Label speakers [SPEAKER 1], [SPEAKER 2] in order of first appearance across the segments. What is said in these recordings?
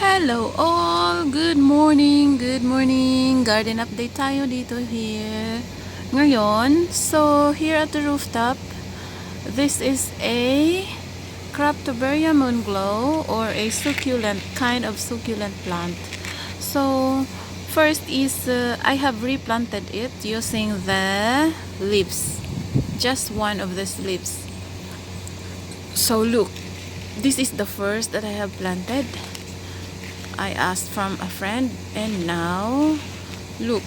[SPEAKER 1] Hello all! Good morning! Good morning! Garden update tayo dito here. Ngayon, so here at the rooftop, this is a Cryptoberia moonglow or a succulent, kind of succulent plant. So, first is I have replanted it using the leaves. Just one of these leaves. So look, this is the first that I have planted. I asked from a friend, and now look,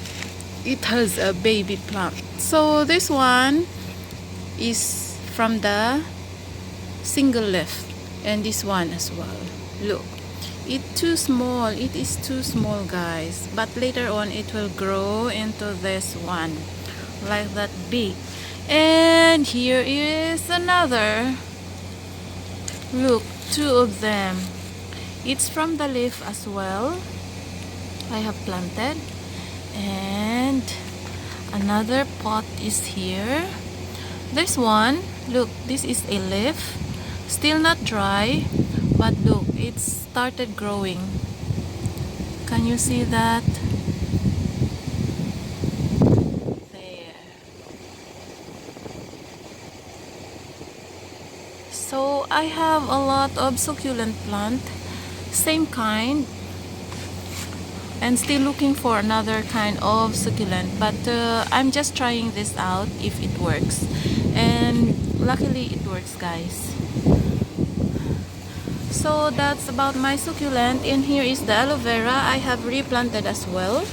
[SPEAKER 1] it has a baby plant. So this one is from the single leaf, and this one as well. Look, it's too small. It is too small, guys, but later on it will grow into this one like that big. And here is another. Look, two of them. It's from the leaf as well. I have planted. And another pot is here. This one, look, this is a leaf. Still not dry, but look, it started growing. Can you see that? There. So I have a lot of succulent plant. Same kind, and still looking for another kind of succulent, but I'm just trying this out if it works, and luckily it works, guys. So that's about my succulent. And here is the aloe vera. I have replanted as well.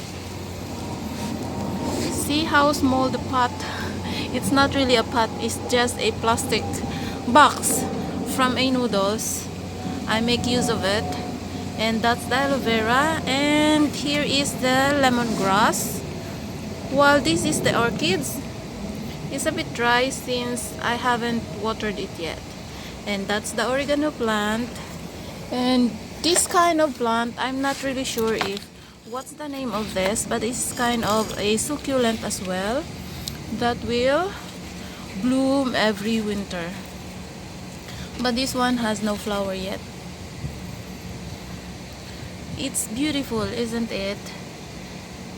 [SPEAKER 1] See how small the pot. It's not really a pot, it's just a plastic box from a noodles. I make use of it. And that's the aloe vera. And here is the lemongrass. While this is the orchids, it's a bit dry since I haven't watered it yet. And that's the oregano plant. And this kind of plant, I'm not really sure if what's the name of this, but it's kind of a succulent as well that will bloom every winter. But this one has no flower yet. It's beautiful, isn't it?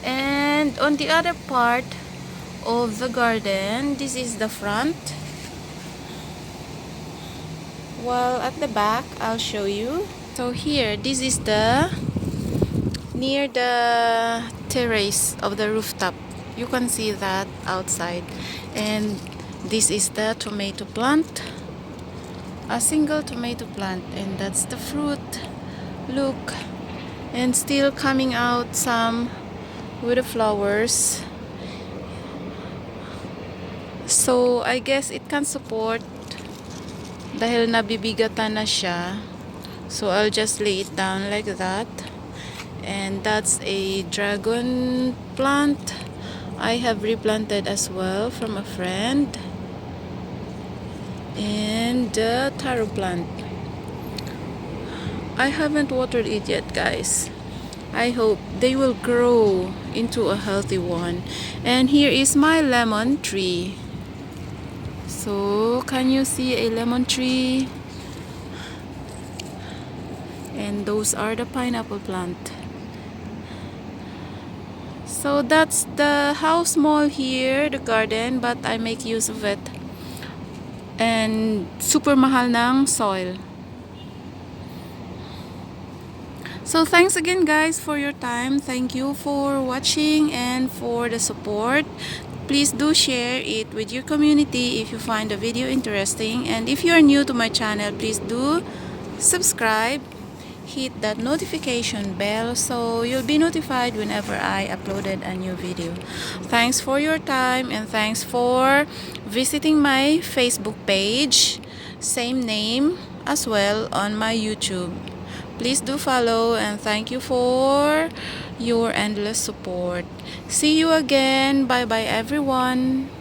[SPEAKER 1] And on the other part of the garden, this is the front. While at the back, I'll show you. So here, this is the near the terrace of the rooftop. You can see that outside. And this is the tomato plant. A single tomato plant, and that's the fruit. Look. And still coming out some with the flowers. So I guess it can support dahil nabibigatan na siya. So I'll just lay it down like that. And that's a dragon plant. I have replanted as well from a friend. And the taro plant. I haven't watered it yet, guys. I hope they will grow into a healthy one. And here is my lemon tree. So can you see a lemon tree? And those are the pineapple plant. So that's how small here the garden, but I make use of it. And super mahal ng soil. So thanks again, guys, for your time. Thank you for watching and for the support. Please do share it with your community if you find the video interesting. And if you are new to my channel, please do subscribe. Hit that notification bell so you'll be notified whenever I uploaded a new video. Thanks for your time, and thanks for visiting my Facebook page. Same name as well on my YouTube. Please do follow, and thank you for your endless support. See you again. Bye bye, everyone.